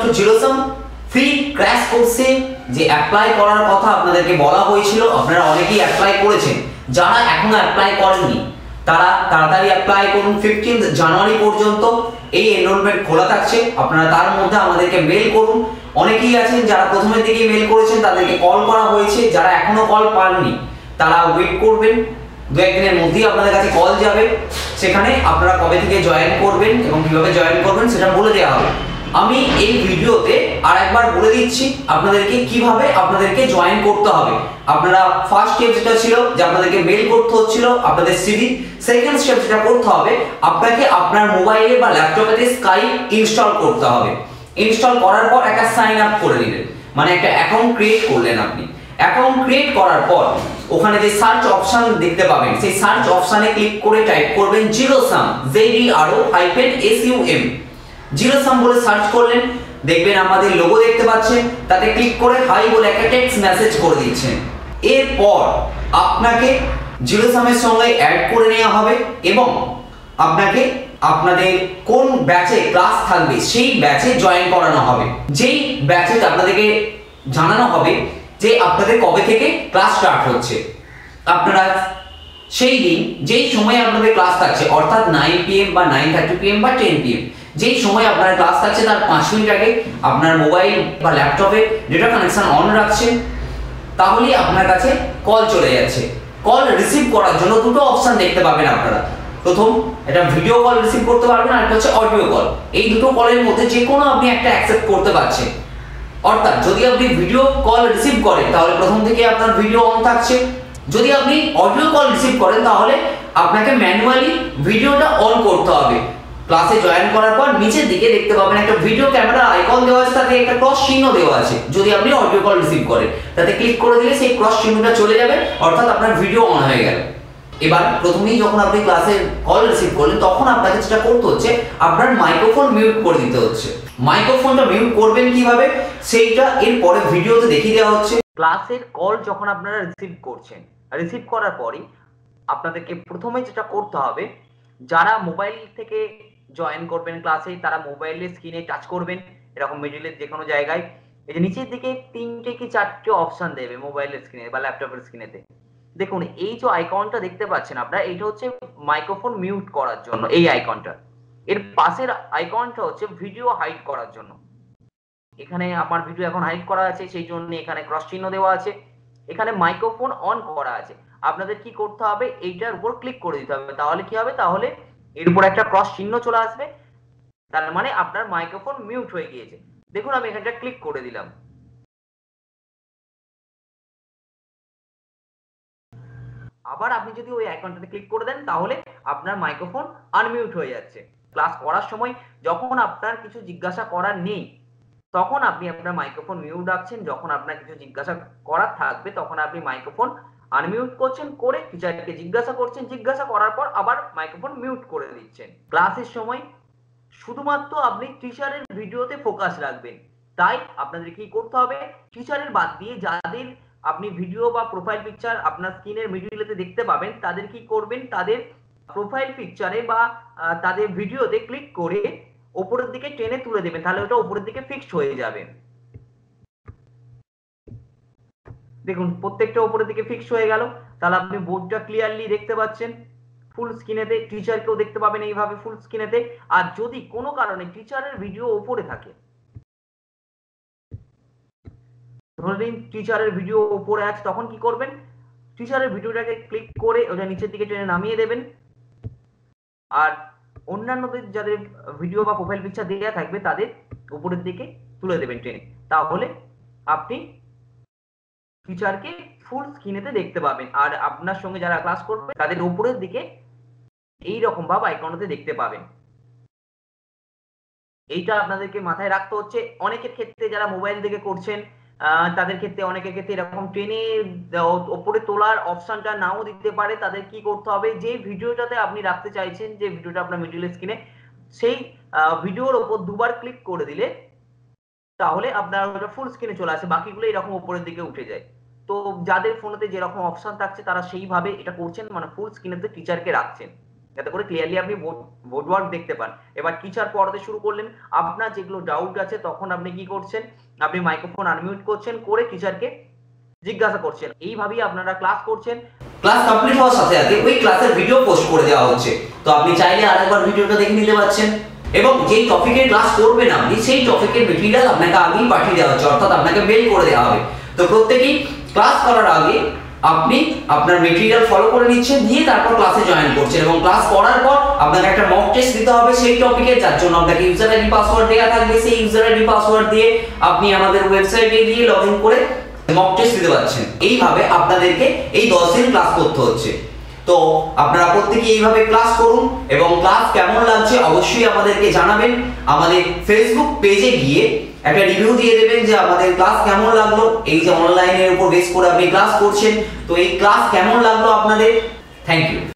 Two জিরোসাম free crash কোর্সে যে apply করার কথা আপনাদেরকে বলা হয়েছিল, আপনারা অনেকেই অ্যাপ্লাই করেছেন। যারা এখনো অ্যাপ্লাই করেননি তারা তাড়াতাড়ি অ্যাপ্লাই করুন। 15 জানুয়ারি পর্যন্ত এই এনরোলমেন্ট খোলা থাকছে। আপনারা তার মধ্যে আমাদেরকে মেল করুন। অনেকেই আছেন যারা প্রথমের দিকে মেল করেছেন, তাদেরকে কল করা হয়েছে। যারা এখনো কল পাননি তারা ওয়েট করবেন, দু একদিনের মধ্যেই আপনাদের কাছে কল যাবে। সেখানে আপনারা কবে থেকে জয়েন করবেন এবং কিভাবে জয়েন করবেন সেটা বলে দেওয়া হবে। আমি এই ভিডিওতে আর একবার বলে দিচ্ছি আপনাদেরকে কিভাবে আপনাদেরকে জয়েন করতে হবে। আপনারা ফার্স্ট স্টেপ যেটা ছিল যে আপনাদেরকে মেল করতে হচ্ছিল আপনাদের সিভি, সেকেন্ড স্টেপ যেটা করতে হবে আপনাকে আপনার মোবাইলে বা ল্যাপটপে স্কাইপ ইনস্টল করতে হবে। ইনস্টল করার পর একটা সাইন আপ করে দিলেন, মানে একটা অ্যাকাউন্ট ক্রিয়েট করলেন। আপনি অ্যাকাউন্ট ক্রিয়েট করার পর ওখানে যে সার্চ অপশন দেখতে পাবেন, সেই সার্চ অপশনে ক্লিক করে টাইপ করবেন জিরোসাম, ZEROSUM, জিরোসাম বলে সার্চ করলেন। দেখবেন আমাদের লোগো দেখতে পাচ্ছেন, তাতে ক্লিক করে হাই বলে একটা টেক্সট মেসেজ করে দিচ্ছেন। এরপর আপনাকে জিরোসামের সঙ্গে অ্যাড করে নেওয়া হবে এবং আপনাকে আপনাদের কোন ব্যাচে ক্লাস থাকবে সেই ব্যাচে জয়েন করানো হবে। যেই ব্যাচে আপনাদেরকে জানানো হবে যে আপনাদের কবে থেকে ক্লাস স্টার্ট হচ্ছে। আপনারা সেই দিন যেই সময়ে আপনাদের ক্লাস থাকছে, অর্থাৎ 9 PM বা 9:30 PM বা 10 PM, যেই সময় আপনার ক্লাস থাকছে তার 5 মিনিট আগে আপনার মোবাইল বা ল্যাপটপে ডেটা কানেকশন অন রাখছেন, তাহলেই আপনার কাছে কল চলে যাচ্ছে। কল রিসিভ করার জন্য দুটো অপশন দেখতে পাবেন আপনারা। প্রথম, এটা ভিডিও কল রিসিভ করতে পারবেন, আর একটা হচ্ছে অডিও কল। এই দুটো কলের মধ্যে যে কোনো আপনি একটা অ্যাকসেপ্ট করতে পারছেন। অর্থাৎ যদি আপনি ভিডিও কল রিসিভ করেন তাহলে প্রথম থেকে আপনার ভিডিও অন থাকছে। যদি আপনি অডিও কল রিসিভ করেন তাহলে আপনাকে ম্যানুয়ালি ভিডিওটা অন করতে হবে। ক্লাসে জয়েন করার পর নিচের দিকে দেখতে পাবেন একটা ভিডিও ক্যামেরা আইকন দেওয়া আছে, তাতে একটা ক্রস চিহ্ন দেওয়া আছে। যদি আপনি অডিও কল রিসিভ করেন তাতে ক্লিক করে দিলে সেই ক্রস চিহ্নটা চলে যাবে, অর্থাৎ আপনার ভিডিও অন হয়ে গেল। এবার প্রথমেই যখন আপনি ক্লাসে কল রিসিভ করলেন তখন আপনাকে যেটা করতে হচ্ছে আপনার মাইক্রোফোন মিউট করে দিতে হচ্ছে। মাইক্রোফোনটা মিউট করবেন কিভাবে সেইটা এর পরে ভিডিওতে দেখিয়ে দেওয়া হচ্ছে। ক্লাসের কল যখন আপনারা রিসিভ করছেন, রিসিভ করার পরই আপনাদেরকে প্রথমে যেটা করতে হবে, যারা মোবাইল থেকে জয়েন করবেন ক্লাসে তারা মোবাইলের স্ক্রিনে টাচ করবেন, এরকম মিডিলের যে কোনো জায়গায়। এই যে নিচের দিকে 3টে কি 4টে অপশন দেবে মোবাইলের স্ক্রিনে বা ল্যাপটপের স্ক্রিনেতে। দেখুন এই যে আইকনটা দেখতে পাচ্ছেন আপনারা, এটা হচ্ছে মাইক্রোফোন মিউট করার জন্য এই আইকনটা। এর পাশের আইকনটা হচ্ছে ভিডিও হাইড করার জন্য। এখানে আমার ভিডিও এখন হাইড করা আছে, সেই জন্য এখানে ক্রস চিহ্ন দেওয়া আছে। এখানে মাইক্রোফোন অন করা আছে। আপনাদের কি করতে হবে, এইটার উপর ক্লিক করে দিতে হবে। তাহলে কি হবে, তাহলে এর উপর একটা ক্রস চিহ্ন চলে আসবে, তার মানে আপনার মাইক্রোফোন মিউট হয়ে গিয়েছে। দেখুন আমি এখানটা ক্লিক করে দিলাম। আবার আপনি যদি ওই আইকনটাতে ক্লিক করে দেন তাহলে আপনার মাইক্রোফোন আনমিউট হয়ে যাচ্ছে। ক্লাস করার সময় যখন আপনার কিছু জিজ্ঞাসা করার নেই তখন আপনি আপনার মাইক্রোফোন মিউট রাখছেন, যখন আপনার কিছু জিজ্ঞাসা করার থাকবে তখন আপনি মাইক্রোফোন আনমিউট করছেন, করে টিচারকে জিজ্ঞাসা করছেন, জিজ্ঞাসা করার পর আবার মাইক্রোফোন মিউট করে দিচ্ছেন। ক্লাসের সময় শুধুমাত্র আপনি টিচারের ভিডিওতে ফোকাস রাখবেন। তাই আপনাদের কি করতে হবে, টিচারের বাদ দিয়ে যাদের আপনি ভিডিও বা প্রোফাইল পিকচার আপনার স্ক্রিনের মিডিলেতে দেখতে পাবেন, তাদের কি করবেন, তাদের প্রোফাইল পিকচারে বা তাদের ভিডিওতে ক্লিক করে উপরের দিকে টেনে তুলে দেবেন, তাহলে ওটা উপরের দিকে ফিক্সড হয়ে যাবে। দেখুন প্রত্যেকটা উপরের দিকে ফিক্সড হয়ে গেল। তাহলে আপনি বোর্ডটা ক্লিয়ারলি দেখতে পাচ্ছেন ফুল স্ক্রিনেতে, টিচারকেও দেখতে পাবেন এইভাবে ফুল স্ক্রিনেতে। আর যদি কোনো কারণে টিচারের ভিডিও উপরে থাকে, ধরে নিন টিচারের ভিডিও উপরে আছে, তখন কি করবেন, টিচারের ভিডিওটাকে ক্লিক করে ওটা নিচের দিকে টেনে নামিয়ে দেবেন। আর অন্যান্যদের যাদের ভিডিও বা প্রোফাইল পিকচার দেওয়া থাকবে তাদের উপরের দিকে তুলে দেবেন টেনে। তাহলে আপনি টিচারকে ফুল স্ক্রিনেতে দেখতে পাবেন, আর আপনার সঙ্গে যারা ক্লাস করবে তাদের উপরের দিকে এইরকম ভাবে আইকনটাতে দেখতে পাবেন। এইটা আপনাদেরকে মাথায় রাখতে হচ্ছে। অনেকের ক্ষেত্রে যারা মোবাইল থেকে করছেন তাদের ক্ষেত্রে, অনেকের ক্ষেত্রে এরকম টেনে ওপরে তোলার অপশনটা নাও দিতে পারে। তাদের কি করতে হবে, যে ভিডিওটাতে আপনি রাখতে চাইছেন, যে ভিডিওটা আপনার মিডল স্ক্রিনে, সেই ভিডিওর ওপর দুবার ক্লিক করে দিলে তাহলে আপনার ওটা ফুল স্ক্রিনে চলে আসে, বাকিগুলো এরকম উপরের দিকে উঠে যায়। তো যাদের ফোনেতে যেরকম অপশন থাকছে তারা সেইভাবে এটা করছেন, মানে ফুল স্ক্রিনেতে টিচারকে রাখছেন। যাতে করে ক্লিয়ারলি আপনি বোর্ড ওয়ার্ক দেখতে পান। এবার টিচার পড়াতে শুরু করলেন, আপনার যেগুলো ডাউট আছে তখন আপনি কি করছেন, আপনি মাইক্রোফোন আনমিউট করছেন, করে টিচারকে জিজ্ঞাসা করছেন। এইভাবেই আপনারা ক্লাস করছেন। ক্লাস কমপ্লিট হওয়ার সাথে সাথে ওই ক্লাসের ভিডিও পোস্ট করে দেওয়া হচ্ছে, তো আপনি চাইলে আরেকবার ভিডিওটা দেখে নিতে পারছেন। এবং যেই টপিকের ক্লাস করবেন আপনি, সেই টপিকের মেটেরিয়াল আপনাকে আগেই পাঠিয়ে দেওয়া হচ্ছে, অর্থাৎ আপনাকে মেল করে দেওয়া হবে। তো প্রত্যেকেই ক্লাস করার আগে আপনি আপনার মেটেরিয়াল ফলো করে নিচ্ছেন, নিয়ে তারপর ক্লাসে জয়েন করছেন, এবং ক্লাস করার পর আপনাকে একটা মক টেস্ট দিতে হবে সেই টপিকে, যার জন্য আপনাকে ইউজার আইডি পাসওয়ার্ড দেওয়া থাকবে। সেই ইউজার আইডি পাসওয়ার্ড দিয়ে আপনি আমাদের ওয়েবসাইটে গিয়ে লগ ইন করে মক টেস্ট দিতে পারছেন। এইভাবে আপনাদেরকে এই 10 দিন ক্লাস করতে হচ্ছে। তো আপনারা প্রত্যেকে এইভাবে ক্লাস করুন, এবং ক্লাস কেমন লাগছে অবশ্যই আমাদেরকে জানাবেন। আমাদের ফেসবুক পেজে গিয়ে একটা রিভিউ দিয়ে দেবেন যে আমাদের ক্লাস কেমন লাগলো। এই যে অনলাইনের উপর বেস করে আপনি ক্লাস করছেন, তো এই ক্লাস কেমন লাগলো আপনাদের। Thank you.